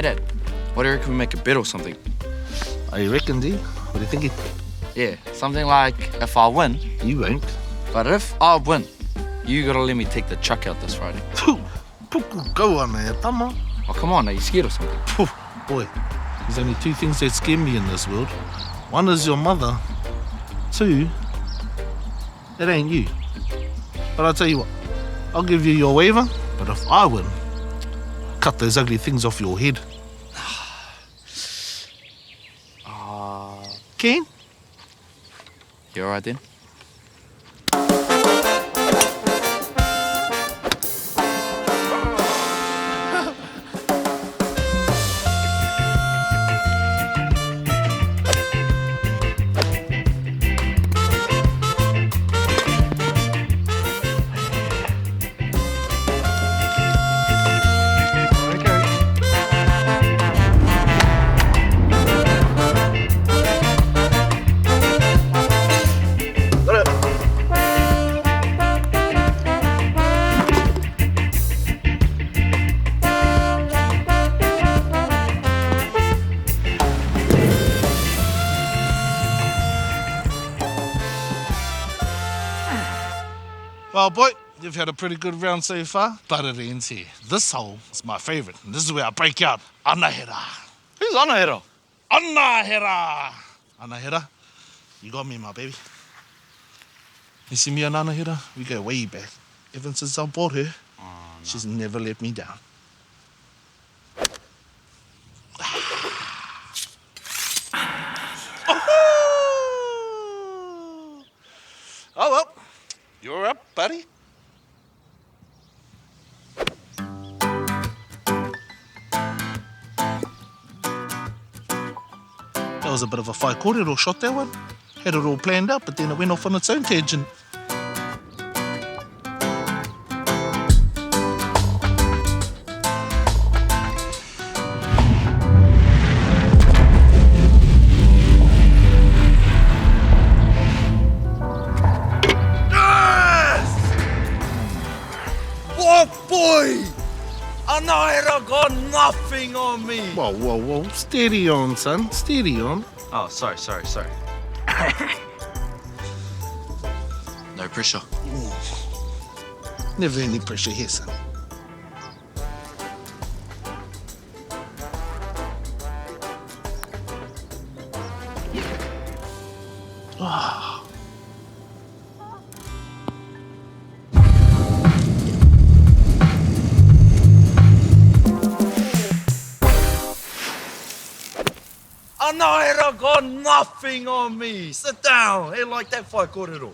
Dad, what do you reckon we make a bet or something? Oh, you reckon, D? What do you think? Yeah, something like if I win, You won't. but if I win, you gotta let me take the truck out this Friday. Puku, go on there, tama. Oh, come on, are you scared or something? Phew, boy, there's only two things that scare me in this world. One is your mother. Two, it ain't you. But I'll tell you what, I'll give you your waiver, but if I win, cut those ugly things off your head. Keen? You alright then? Well, boy, you've had a pretty good round so far, but it ends here. This hole is my favourite, and this is where I break out. Anahera. Who's Anahero? Anahera! Anahera, you got me, my baby. You see me and Anahera? We go way back. Ever since I bought her, she's never let me down. Oh, well. You're up, buddy. That was a bit of a kōrero shot, that one. Had it all planned out, but then it went off on its own tangent. Oh boy! Anahero got nothing on me! Whoa. Steady on, son. Steady on. Oh, sorry. No pressure. Never any pressure here, son. Anahero got nothing on me! Sit down! Ain't like that kōrero.